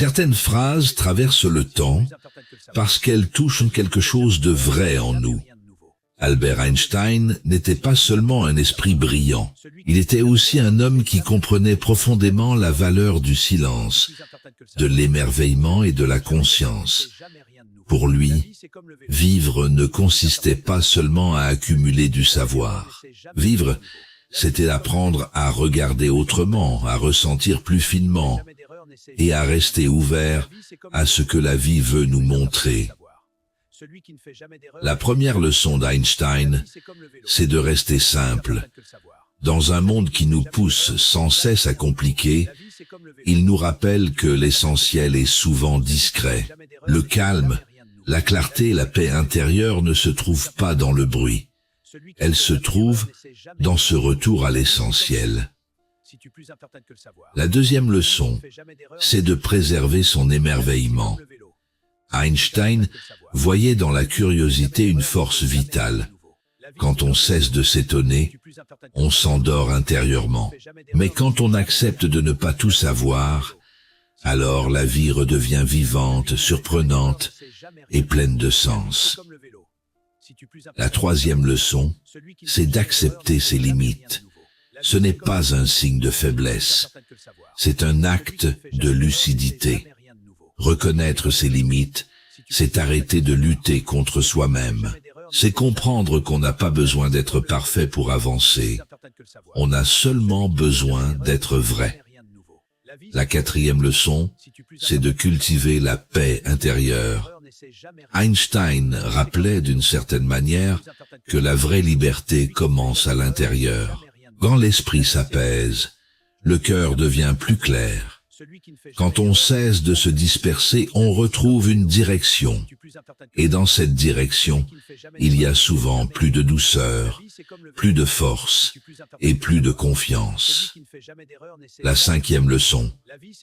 Certaines phrases traversent le temps parce qu'elles touchent quelque chose de vrai en nous. Albert Einstein n'était pas seulement un esprit brillant, il était aussi un homme qui comprenait profondément la valeur du silence, de l'émerveillement et de la conscience. Pour lui, vivre ne consistait pas seulement à accumuler du savoir. Vivre, c'était apprendre à regarder autrement, à ressentir plus finement et à rester ouvert à ce que la vie veut nous montrer. La première leçon d'Einstein, c'est de rester simple. Dans un monde qui nous pousse sans cesse à compliquer, il nous rappelle que l'essentiel est souvent discret. Le calme, la clarté, la paix intérieure ne se trouvent pas dans le bruit. Elles se trouvent dans ce retour à l'essentiel. La deuxième leçon, c'est de préserver son émerveillement. Einstein voyait dans la curiosité une force vitale. Quand on cesse de s'étonner, on s'endort intérieurement. Mais quand on accepte de ne pas tout savoir, alors la vie redevient vivante, surprenante et pleine de sens. La troisième leçon, c'est d'accepter ses limites. Ce n'est pas un signe de faiblesse, c'est un acte de lucidité. Reconnaître ses limites, c'est arrêter de lutter contre soi-même. C'est comprendre qu'on n'a pas besoin d'être parfait pour avancer. On a seulement besoin d'être vrai. La quatrième leçon, c'est de cultiver la paix intérieure. Einstein rappelait d'une certaine manière que la vraie liberté commence à l'intérieur. Quand l'esprit s'apaise, le cœur devient plus clair. Quand on cesse de se disperser, on retrouve une direction. Et dans cette direction, il y a souvent plus de douceur, plus de force et plus de confiance. La cinquième leçon,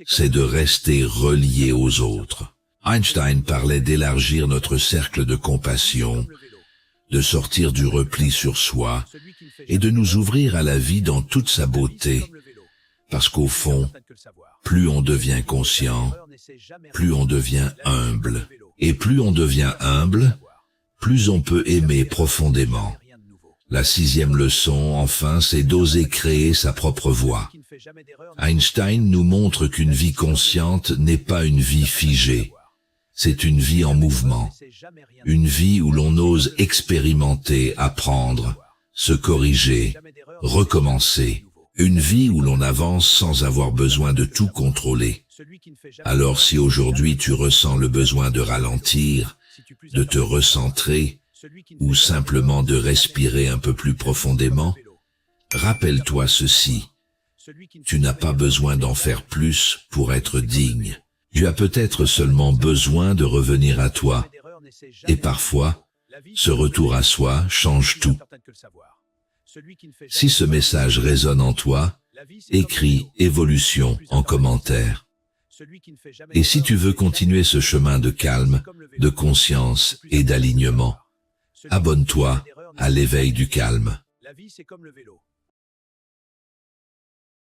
c'est de rester relié aux autres. Einstein parlait d'élargir notre cercle de compassion, de sortir du repli sur soi et de nous ouvrir à la vie dans toute sa beauté. Parce qu'au fond, plus on devient conscient, plus on devient humble. Et plus on devient humble, plus on peut aimer profondément. La sixième leçon, enfin, c'est d'oser créer sa propre voie. Einstein nous montre qu'une vie consciente n'est pas une vie figée. C'est une vie en mouvement. Une vie où l'on ose expérimenter, apprendre, se corriger, recommencer. Une vie où l'on avance sans avoir besoin de tout contrôler. Alors si aujourd'hui tu ressens le besoin de ralentir, de te recentrer, ou simplement de respirer un peu plus profondément, rappelle-toi ceci. Tu n'as pas besoin d'en faire plus pour être digne. Tu as peut-être seulement besoin de revenir à toi. Et parfois, ce retour à soi change tout. Si ce message résonne en toi, écris « Évolution » en commentaire. Et si tu veux continuer ce chemin de calme, de conscience et d'alignement, abonne-toi à l'éveil du calme.